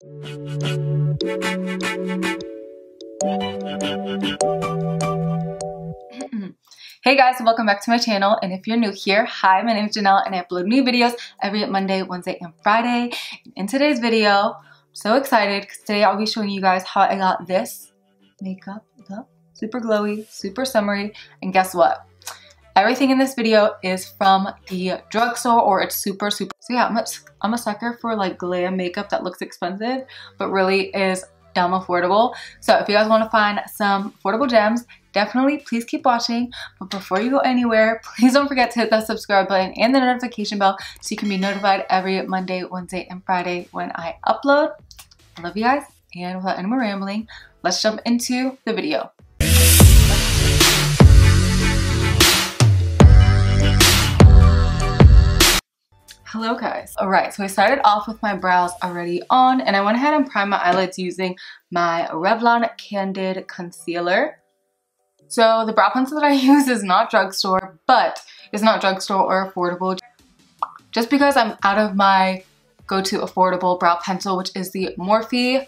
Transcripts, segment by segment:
Hey guys, welcome back to my channel, and if you're new here, hi, my name is Janelle and I upload new videos every Monday, Wednesday, and Friday. In today's video, I'm so excited because today I'll be showing you guys how I got this makeup look. Super glowy, super summery, and guess what? Everything in this video is from the drugstore, or it's super. So yeah, I'm a sucker for like glam makeup that looks expensive but really is dumb affordable. So if you guys want to find some affordable gems, definitely please keep watching. But before you go anywhere, please don't forget to hit that subscribe button and the notification bell so you can be notified every Monday, Wednesday, and Friday when I upload. I love you guys, and without any more rambling, let's jump into the video. Hello guys. Alright, so I started off with my brows already on, and I went ahead and primed my eyelids using my Revlon Candid Concealer. So the brow pencil that I use is not drugstore, but it's not drugstore or affordable. Just because I'm out of my go-to affordable brow pencil, which is the Morphe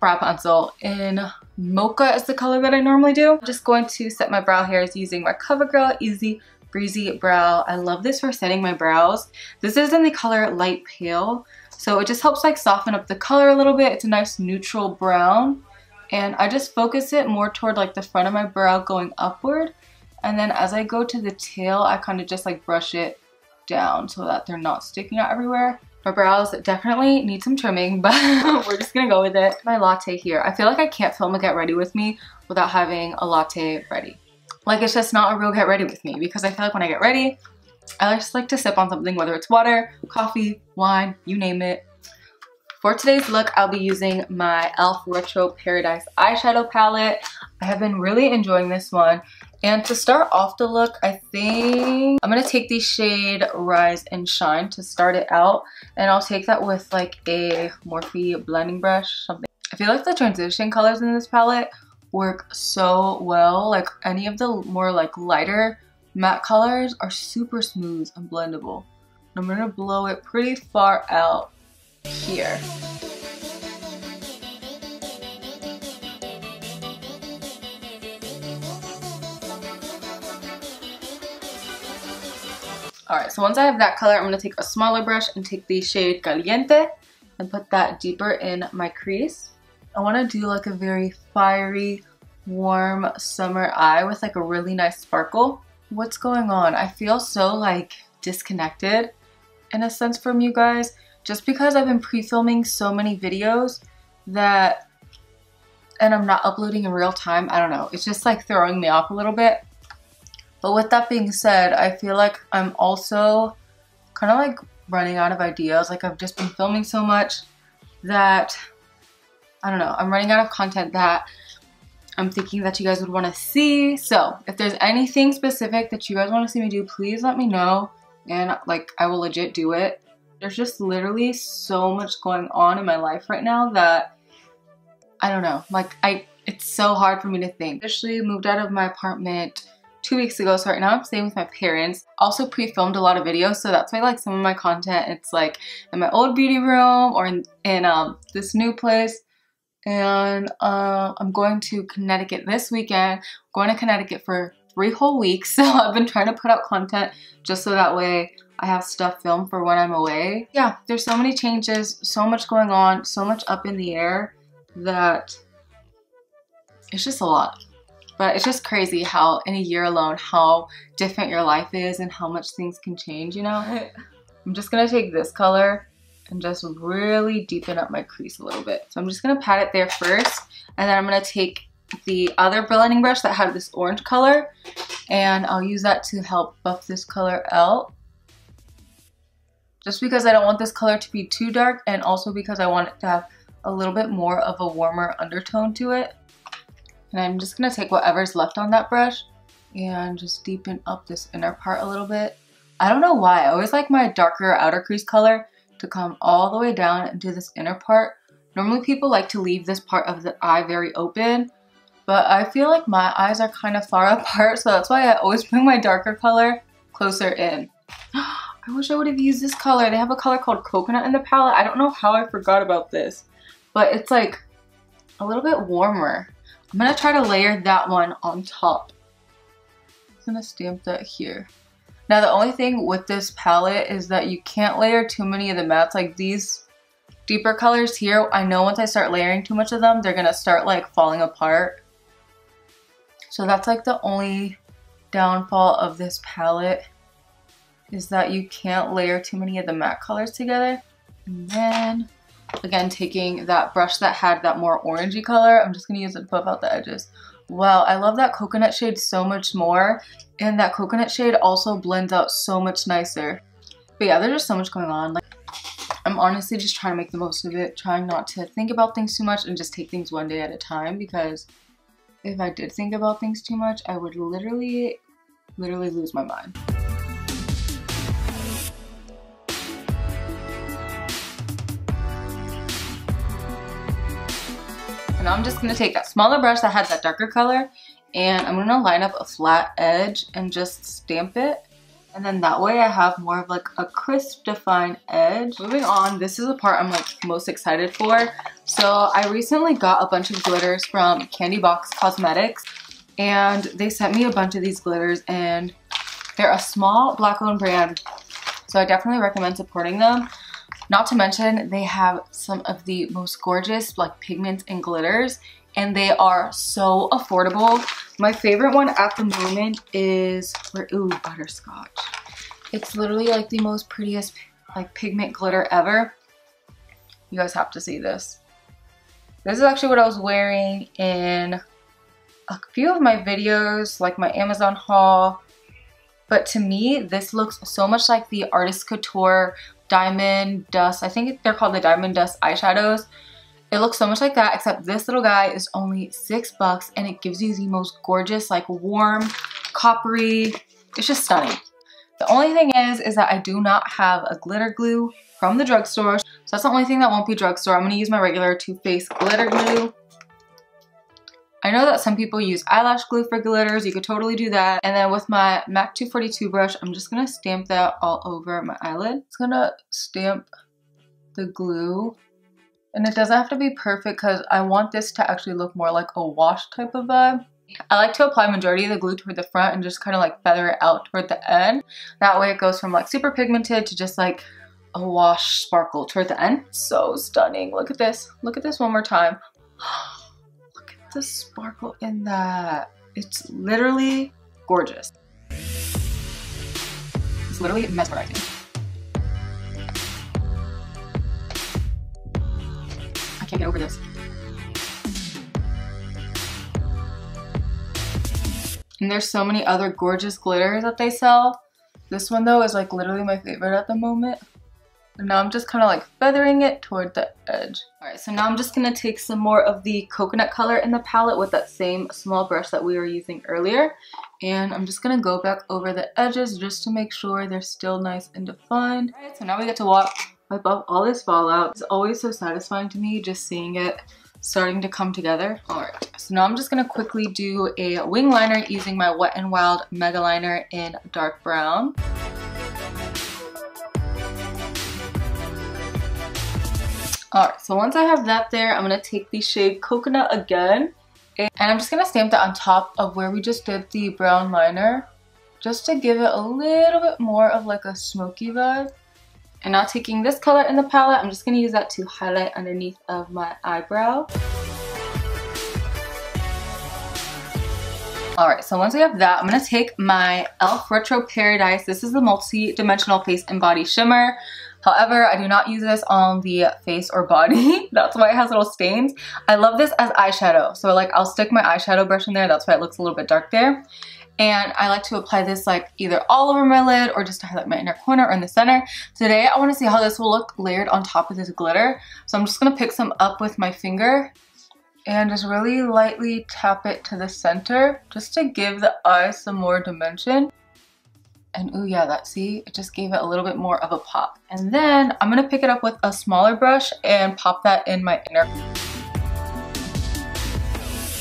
brow pencil in Mocha is the color that I normally do. I'm just going to set my brow hairs using my CoverGirl Easy Breezy Brow. I love this for setting my brows. This is in the color Light Pale, so it just helps like soften up the color a little bit. It's a nice neutral brown, and I just focus it more toward like the front of my brow going upward, and then as I go to the tail, I kind of just like brush it down so that they're not sticking out everywhere. My brows definitely need some trimming, but we're just gonna go with it. My latte here. I feel like I can't film a get ready with me without having a latte ready. Like, it's just not a real get ready with me, because I feel like when I get ready, I just like to sip on something, whether it's water, coffee, wine, you name it. For today's look, I'll be using my e.l.f. Retro Paradise eyeshadow palette. I have been really enjoying this one. And to start off the look, I think I'm going to take the shade Rise and Shine to start it out. And I'll take that with like a Morphe blending brush, something. I feel like the transition colors in this palette work so well. Like any of the more like lighter matte colors are super smooth and blendable. I'm gonna blow it pretty far out here. Alright, so once I have that color, I'm gonna take a smaller brush and take the shade Caliente and put that deeper in my crease. I want to do like a very fiery, warm summer eye with like a really nice sparkle. What's going on? I feel so like disconnected in a sense from you guys, just because I've been pre-filming so many videos and I'm not uploading in real time. I don't know. It's just like throwing me off a little bit. But with that being said, I feel like I'm also kind of like running out of ideas. Like I've just been filming so much that I don't know, I'm running out of content that I'm thinking that you guys would want to see. So if there's anything specific that you guys want to see me do, please let me know, and like I will legit do it. There's just literally so much going on in my life right now that I don't know, like it's so hard for me to think. I actually moved out of my apartment 2 weeks ago, so right now I'm staying with my parents. Also pre-filmed a lot of videos, so that's why like some of my content, it's like in my old beauty room or in this new place. And I'm going to Connecticut this weekend. I'm going to Connecticut for 3 whole weeks, so I've been trying to put out content just so that way I have stuff filmed for when I'm away. Yeah, there's so many changes, so much going on, so much up in the air that it's just a lot. But it's just crazy how in a year alone, how different your life is and how much things can change, you know? I'm just gonna take this color and just really deepen up my crease a little bit. So I'm just gonna pat it there first, and then I'm gonna take the other blending brush that had this orange color, and I'll use that to help buff this color out. Just because I don't want this color to be too dark, and also because I want it to have a little bit more of a warmer undertone to it. And I'm just gonna take whatever's left on that brush and just deepen up this inner part a little bit. I don't know why, I always like my darker outer crease color to come all the way down into this inner part. Normally people like to leave this part of the eye very open, but I feel like my eyes are kind of far apart, so that's why I always bring my darker color closer in. I I wish I would have used this color. They have a color called Coconut in the palette. I don't know how I forgot about this, but it's like a little bit warmer. I'm gonna try to layer that one on top. I'm gonna stamp that here. Now the only thing with this palette is that you can't layer too many of the mattes. Like these deeper colors here, I know once I start layering too much of them, they're gonna start like falling apart. So that's like the only downfall of this palette, is that you can't layer too many of the matte colors together. And then again, taking that brush that had that more orangey color, I'm just gonna use it to buff out the edges. Wow, I love that coconut shade so much more, and that coconut shade also blends out so much nicer. But yeah, there's just so much going on. Like, I'm honestly just trying to make the most of it, trying not to think about things too much and just take things one day at a time, because if I did think about things too much, I would literally lose my mind. And now I'm just gonna take that smaller brush that had that darker color, and I'm gonna line up a flat edge and just stamp it. And then that way I have more of like a crisp defined edge. Moving on, this is the part I'm like most excited for. So I recently got a bunch of glitters from Candy Box Cosmetics, and they sent me a bunch of these glitters, and they're a small black owned brand. So I definitely recommend supporting them. Not to mention, they have some of the most gorgeous like pigments and glitters, and they are so affordable. My favorite one at the moment is, butterscotch. It's literally like the most prettiest like pigment glitter ever. You guys have to see this. This is actually what I was wearing in a few of my videos, like my Amazon haul. But to me, this looks so much like the Artist Couture Diamond Dust. I think they're called the Diamond Dust eyeshadows. It looks so much like that, except this little guy is only $6, and it gives you the most gorgeous, like warm, coppery. It's just stunning. The only thing is that I do not have a glitter glue from the drugstore. So that's the only thing that won't be drugstore. I'm gonna use my regular Too Faced glitter glue. I know that some people use eyelash glue for glitters. You could totally do that. And then with my MAC 242 brush, I'm just gonna stamp that all over my eyelid. It's gonna stamp the glue. And it doesn't have to be perfect because I want this to actually look more like a wash type of vibe. I like to apply majority of the glue toward the front and just kind of like feather it out toward the end. That way it goes from like super pigmented to just like a wash sparkle toward the end. So stunning. Look at this. Look at this one more time. Look at the sparkle in that. It's literally gorgeous. It's literally mesmerizing. I can't get over this. And there's so many other gorgeous glitters that they sell. This one though is like literally my favorite at the moment. And now I'm just kind of like feathering it toward the edge. Alright, so now I'm just going to take some more of the coconut color in the palette with that same small brush that we were using earlier. And I'm just going to go back over the edges just to make sure they're still nice and defined. Alright, so now we get to wipe off all this fallout. It's always so satisfying to me just seeing it starting to come together. Alright, so now I'm just going to quickly do a wing liner using my Wet n Wild Mega Liner in dark brown. Alright, so once I have that there, I'm going to take the shade Coconut again, and I'm just going to stamp that on top of where we just did the brown liner, just to give it a little bit more of like a smoky vibe. And now taking this color in the palette, I'm just going to use that to highlight underneath of my eyebrow. Alright, so once I have that, I'm going to take my e.l.f. Retro Paradise. This is the multi-dimensional face and body shimmer. However, I do not use this on the face or body. That's why it has little stains. I love this as eyeshadow. So like I'll stick my eyeshadow brush in there. That's why it looks a little bit dark there. And I like to apply this like either all over my lid or just to highlight my inner corner or in the center. Today I want to see how this will look layered on top of this glitter. So I'm just going to pick some up with my finger and just really lightly tap it to the center just to give the eyes some more dimension. And ooh yeah, see, it just gave it a little bit more of a pop. And then I'm going to pick it up with a smaller brush and pop that in my inner.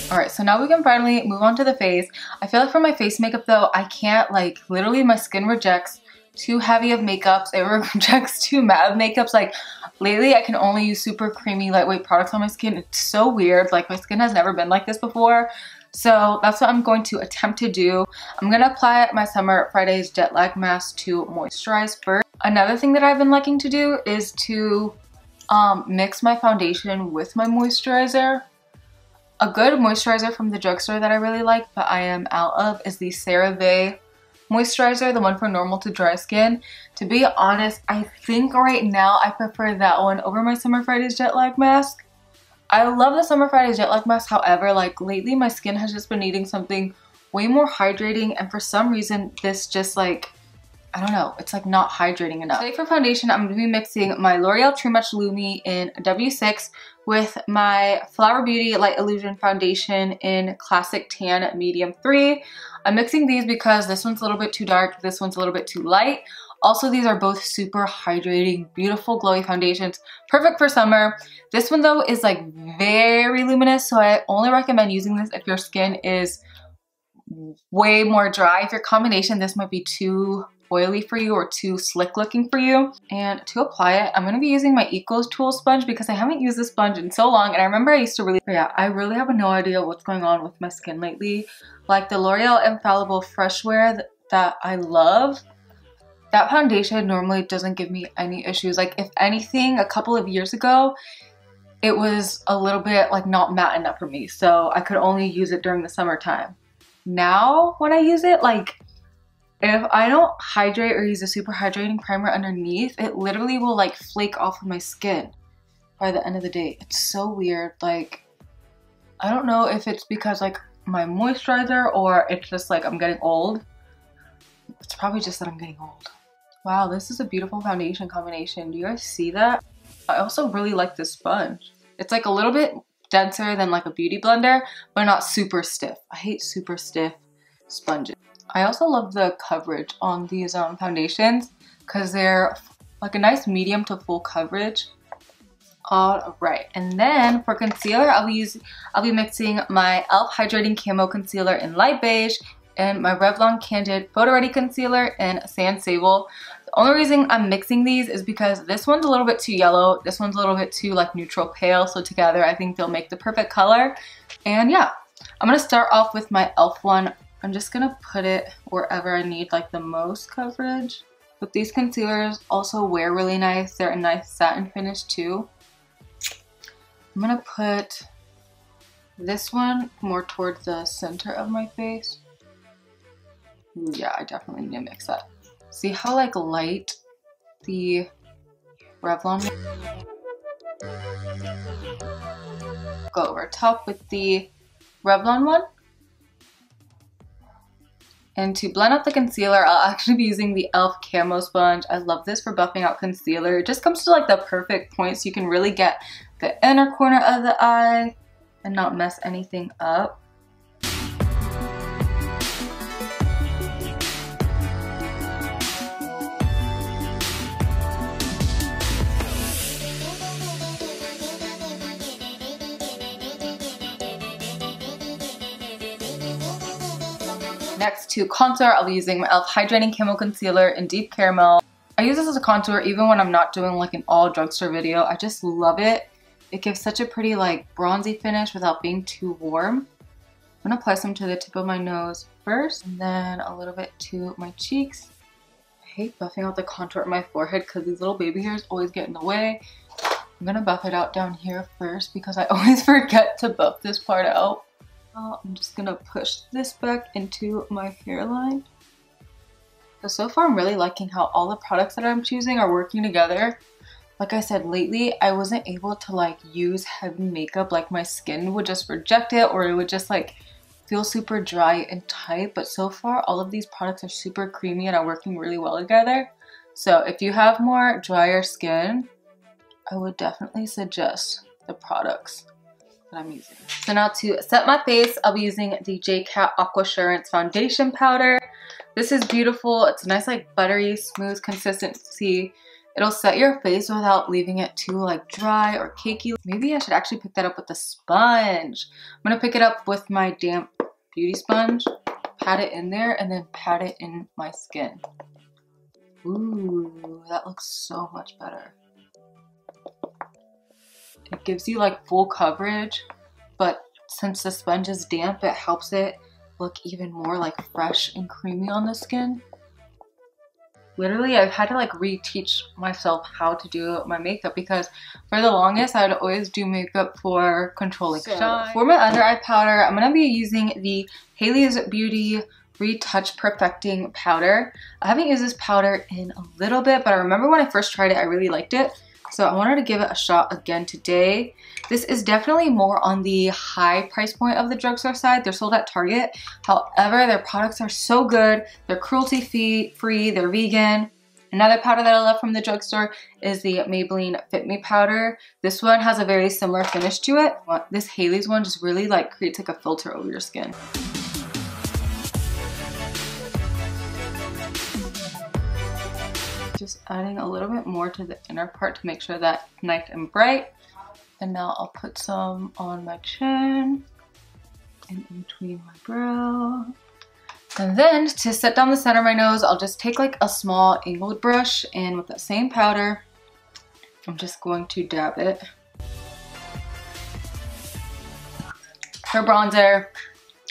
Alright, so now we can finally move on to the face. I feel like for my face makeup though, I can't, like, literally my skin rejects too heavy of makeups. It rejects too matte of makeups. Like lately I can only use super creamy lightweight products on my skin. It's so weird. Like my skin has never been like this before. So that's what I'm going to attempt to do. I'm going to apply my Summer Fridays Jet Lag Mask to moisturize first. Another thing that I've been liking to do is to mix my foundation with my moisturizer. A good moisturizer from the drugstore that I really like, but I am out of, is the CeraVe moisturizer, the one for normal to dry skin. To be honest, I think right now I prefer that one over my Summer Fridays Jet Lag Mask. I love the Summer Fridays Jet Lag Mask, however, like lately my skin has just been needing something way more hydrating, and for some reason this just like, I don't know, it's like not hydrating enough. Today for foundation, I'm going to be mixing my L'Oreal True Match Lumi in W6 with my Flower Beauty Light Illusion foundation in Classic Tan Medium 3. I'm mixing these because this one's a little bit too dark, this one's a little bit too light. Also, these are both super hydrating, beautiful, glowy foundations, perfect for summer. This one though is like very luminous, so I only recommend using this if your skin is way more dry. If your combination, this might be too oily for you or too slick looking for you. And to apply it, I'm going to be using my Eco Tool sponge because I haven't used this sponge in so long, and I remember I used to really, I really have no idea what's going on with my skin lately. Like the L'Oreal Infallible Fresh Wear that I love, that foundation normally doesn't give me any issues. Like if anything, a couple of years ago, it was a little bit like not matte enough for me, so I could only use it during the summertime. Now when I use it, like if I don't hydrate or use a super hydrating primer underneath, it literally will like flake off of my skin by the end of the day. It's so weird. Like I don't know if it's because like my moisturizer or it's just like I'm getting old. It's probably just that I'm getting old. Wow, this is a beautiful foundation combination. Do you guys see that? I also really like this sponge. It's like a little bit denser than like a beauty blender, but not super stiff. I hate super stiff sponges. I also love the coverage on these foundations because they're like a nice medium to full coverage. Alright, and then for concealer, I'll be mixing my e.l.f. Hydrating Camo Concealer in light beige and my Revlon Candid Photo Ready Concealer in Sand Sable. The only reason I'm mixing these is because this one's a little bit too yellow, this one's a little bit too like neutral pale, so together I think they'll make the perfect color. And yeah, I'm gonna start off with my e.l.f. one. I'm just gonna put it wherever I need like the most coverage. But these concealers also wear really nice. They're a nice satin finish too. I'm gonna put this one more towards the center of my face. Ooh, yeah, I definitely need to mix that. See how like light the Revlon is? Go over top with the Revlon one. And to blend out the concealer, I'll actually be using the e.l.f. Camo Sponge. I love this for buffing out concealer. It just comes to like the perfect point so you can really get the inner corner of the eye and not mess anything up. Next to contour, I'll be using my e.l.f. Hydrating Camo Concealer in Deep Caramel. I use this as a contour even when I'm not doing like an all drugstore video. I just love it. It gives such a pretty like bronzy finish without being too warm. I'm gonna apply some to the tip of my nose first and then a little bit to my cheeks. I hate buffing out the contour of my forehead because these little baby hairs always get in the way. I'm gonna buff it out down here first because I always forget to buff this part out. I'm just gonna push this back into my hairline. So far I'm really liking how all the products that I'm choosing are working together. Like I said, lately I wasn't able to like use heavy makeup, like my skin would just reject it or it would just like feel super dry and tight. But so far all of these products are super creamy and are working really well together. So if you have more drier skin, I would definitely suggest the products that I'm using. So now to set my face, I'll be using the jcat Aquasurance Foundation Powder. This is beautiful. It's a nice like buttery, smooth consistency. It'll set your face without leaving it too like dry or cakey. Maybe I should actually pick that up with a sponge. I'm gonna pick it up with my damp beauty sponge, pat it in there, and then pat it in my skin. Ooh, that looks so much better. It gives you like full coverage, but since the sponge is damp, it helps it look even more like fresh and creamy on the skin. Literally, I've had to like reteach myself how to do my makeup because for the longest, I would always do makeup for controlling shine. For my under eye powder, I'm gonna be using the Hailey's Beauty Retouch Perfecting Powder. I haven't used this powder in a little bit, but I remember when I first tried it, I really liked it. So I wanted to give it a shot again today. This is definitely more on the high price point of the drugstore side. They're sold at Target. However, their products are so good. They're cruelty-free, they're vegan. Another powder that I love from the drugstore is the Maybelline Fit Me powder. This one has a very similar finish to it. This Hailey's one just really like creates like a filter over your skin. Just adding a little bit more to the inner part to make sure that it's nice and bright. And now I'll put some on my chin and in between my brow. And then to set down the center of my nose, I'll just take like a small angled brush, and with that same powder, I'm just going to dab it. For bronzer,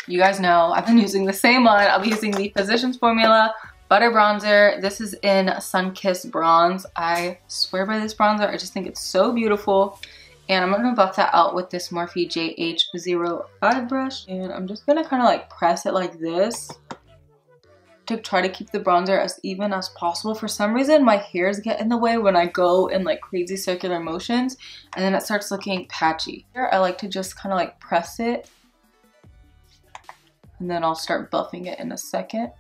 you guys know I've been using the same one. I'll be using the Physicians Formula Butter Bronzer. This is in Sunkissed Bronze. I swear by this bronzer. I just think it's so beautiful. And I'm going to buff that out with this Morphe JH05 brush. And I'm just going to kind of like press it like this to try to keep the bronzer as even as possible. For some reason, my hairs get in the way when I go in like crazy circular motions. And then it starts looking patchy. Here, I like to just kind of like press it. And then I'll start buffing it in a second.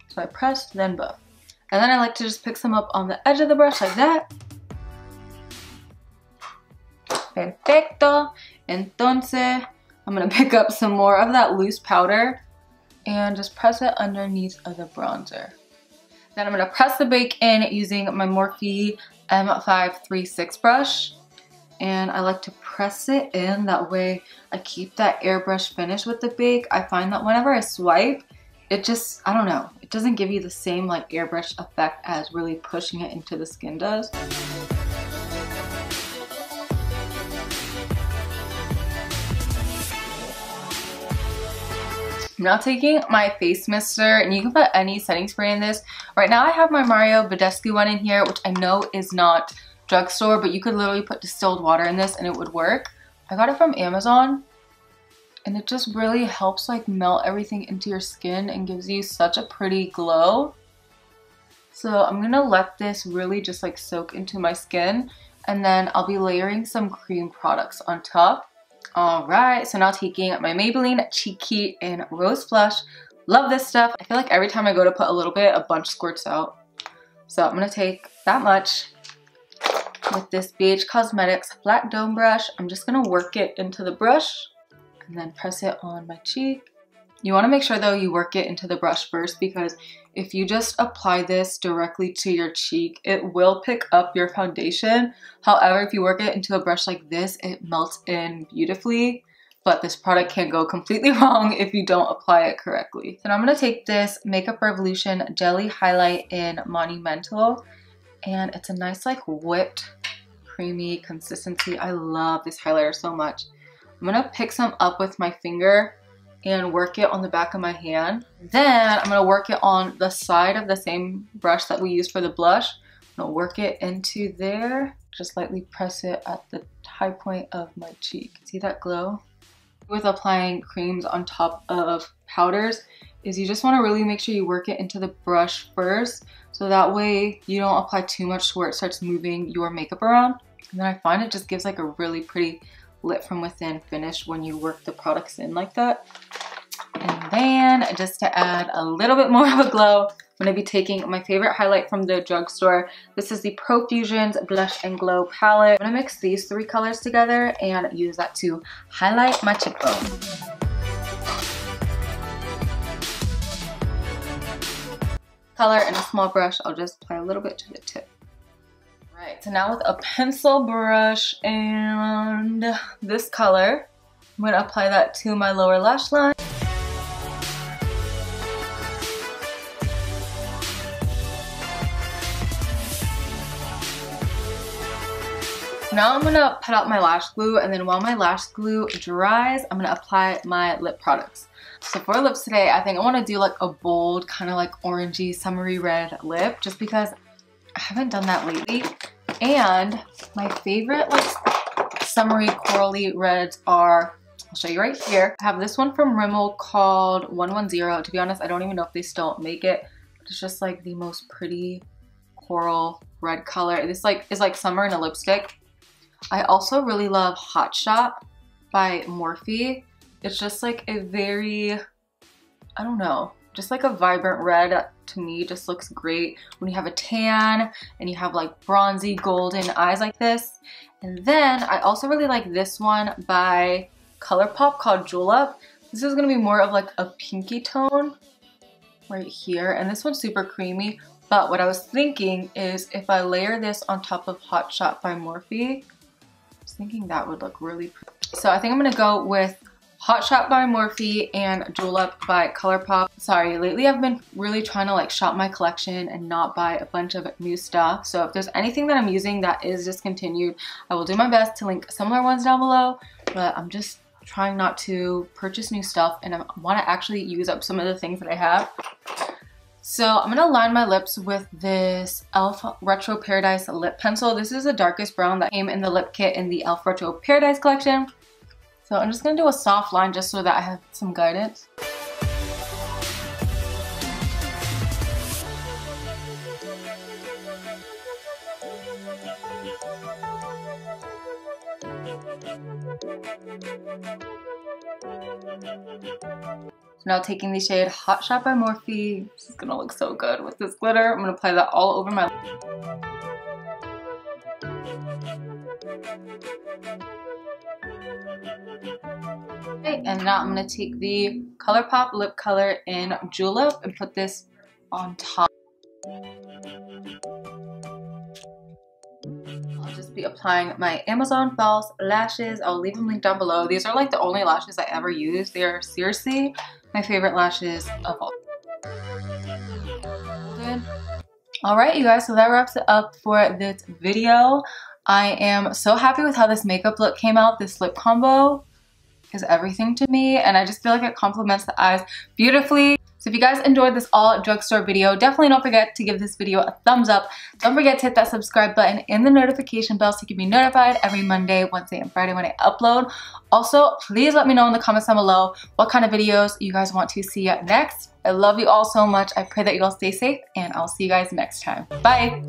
So I press, then buff. And then I like to just pick some up on the edge of the brush like that. Perfecto. Entonces, I'm gonna pick up some more of that loose powder and just press it underneath of the bronzer. Then I'm gonna press the bake in using my Morphe M536 brush. And I like to press it in, that way I keep that airbrush finish with the bake. I find that whenever I swipe, it just, I don't know, it doesn't give you the same like airbrush effect as really pushing it into the skin does. I'm now taking my face mister, and you can put any setting spray in this. Right now I have my Mario Badescu one in here, which I know is not drugstore, but you could literally put distilled water in this and it would work. I got it from Amazon. And it just really helps like melt everything into your skin and gives you such a pretty glow. So I'm gonna let this really just like soak into my skin, and then I'll be layering some cream products on top. Alright, so now taking my Maybelline Cheeky in Rose Flush. Love this stuff. I feel like every time I go to put a little bit, a bunch squirts out. So I'm gonna take that much with this Beige Cosmetics flat dome brush. I'm just gonna work it into the brush and then press it on my cheek. You want to make sure though you work it into the brush first, because if you just apply this directly to your cheek, it will pick up your foundation. However, if you work it into a brush like this, it melts in beautifully. But this product can go completely wrong if you don't apply it correctly. So now I'm going to take this Makeup Revolution Jelly Highlight in Monumental, and it's a nice like whipped creamy consistency. I love this highlighter so much. I'm gonna pick some up with my finger and work it on the back of my hand. Then I'm gonna work it on the side of the same brush that we used for the blush. I'm gonna work it into there. Just lightly press it at the high point of my cheek. See that glow? With applying creams on top of powders is you just wanna really make sure you work it into the brush first, so that way you don't apply too much where it starts moving your makeup around. And then I find it just gives like a really pretty lit from within finish when you work the products in like that. And then just to add a little bit more of a glow, I'm going to be taking my favorite highlight from the drugstore. This is the Profusions Blush and Glow palette. I'm going to mix these three colors together and use that to highlight my cheekbone. Color in a small brush, I'll just apply a little bit to the tip. Right, so now with a pencil brush and this color, I'm going to apply that to my lower lash line. So now I'm gonna put out my lash glue, and then while my lash glue dries, I'm gonna apply my lip products. So for lips today, I think I wanna do like a bold, kind of like orangey, summery red lip, just because I haven't done that lately. And my favorite like summery corally reds are, I'll show you right here. I have this one from Rimmel called 110. To be honest, I don't even know if they still make it. But it's just like the most pretty coral red color. This like is like summer in a lipstick. I also really love Hot Shot by Morphe. It's just like a very, I don't know, just like a vibrant red. To me just looks great when you have a tan and you have like bronzy golden eyes like this. And then I also really like this one by ColourPop called Julep. This is gonna be more of like a pinky tone right here, and this one's super creamy. But what I was thinking is if I layer this on top of Hot Shot by Morphe, I was thinking that would look really pretty. So I think I'm gonna go with Hot Shot by Morphe and Julep by ColourPop. Sorry, lately I've been really trying to like shop my collection and not buy a bunch of new stuff. So if there's anything that I'm using that is discontinued, I will do my best to link similar ones down below. But I'm just trying not to purchase new stuff, and I want to actually use up some of the things that I have. So I'm gonna line my lips with this e.l.f. Retro Paradise lip pencil. This is the darkest brown that came in the lip kit in the e.l.f. Retro Paradise collection. So I'm just gonna do a soft line just so that I have some guidance. So now taking the shade Hot Shot by Morphe, this is gonna look so good with this glitter. I'm gonna apply that all over my lip. Okay, and now I'm gonna take the ColourPop lip color in Julep and put this on top. I'll just be applying my Amazon false lashes. I'll leave them linked down below. These are like the only lashes I ever use. They are seriously my favorite lashes of all. Alright you guys, so that wraps it up for this video. I am so happy with how this makeup look came out. This lip combo is everything to me, and I just feel like it complements the eyes beautifully. So if you guys enjoyed this all drugstore video, definitely don't forget to give this video a thumbs up. Don't forget to hit that subscribe button and the notification bell so you can be notified every Monday, Wednesday, and Friday when I upload. Also, please let me know in the comments down below what kind of videos you guys want to see next. I love you all so much. I pray that you all stay safe, and I'll see you guys next time. Bye!